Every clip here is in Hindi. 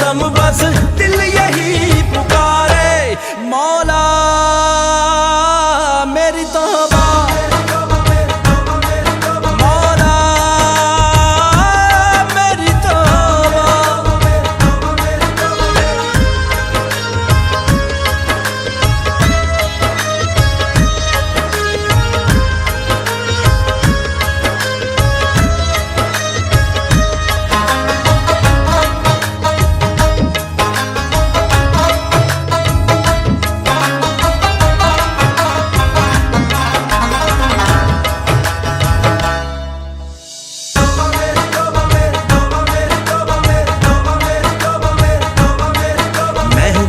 हमदम बस दिल यही पुकारे। मौला मेरी तौबा, मौला मेरी तौबा।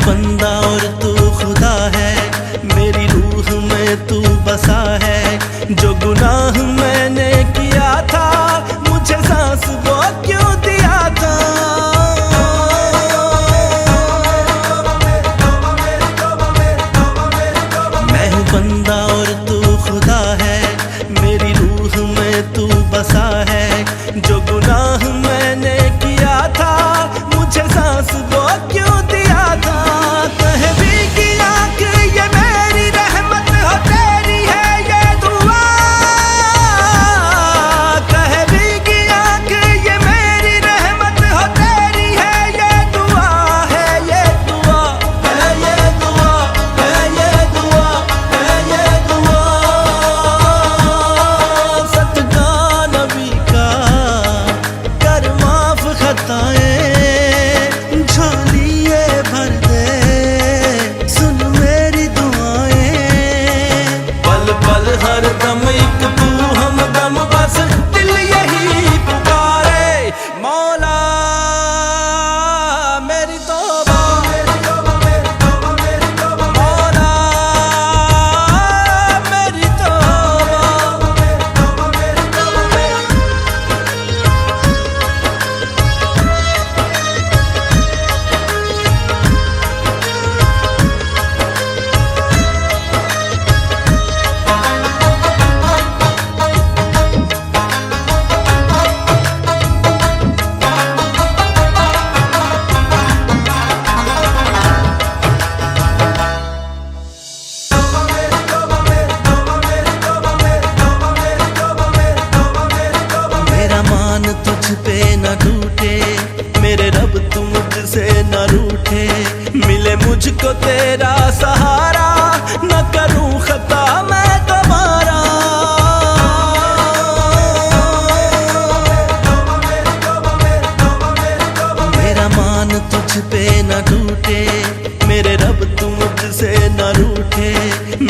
बंदा और तू खुदा है, मेरी रूह में तू बसा है। जो गुनाह मैंने किया था मुझे सांस वो क्यों दिया था। मैं हूँ बंदा और तू खुदा है, मेरी रूह में तू बसा है। जो गुनाह मैंने किया था मुझे सांस वो क्यों दिया था। हर दम एक तू हमदम बस दिल यही पुकारे। मौला मेरी तौबा, मौला मेरी तौबा। तुझ पे न टूटे मेरे रब, तू मुझसे न रूठे। मिले मुझको तेरा सहारा, न करूं खता मैं दोबारा। मेरा मान तुझ पे न टूटे मेरे रब, तू मुझसे न रूठे।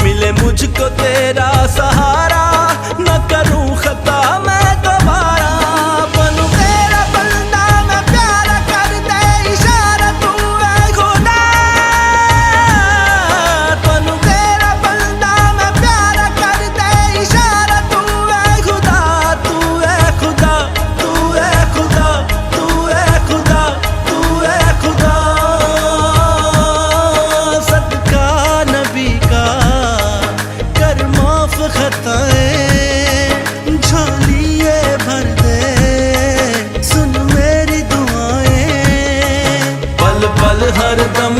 मिले मुझको तेरा सहारा, न करूं खता मैं दोबारा। हर दम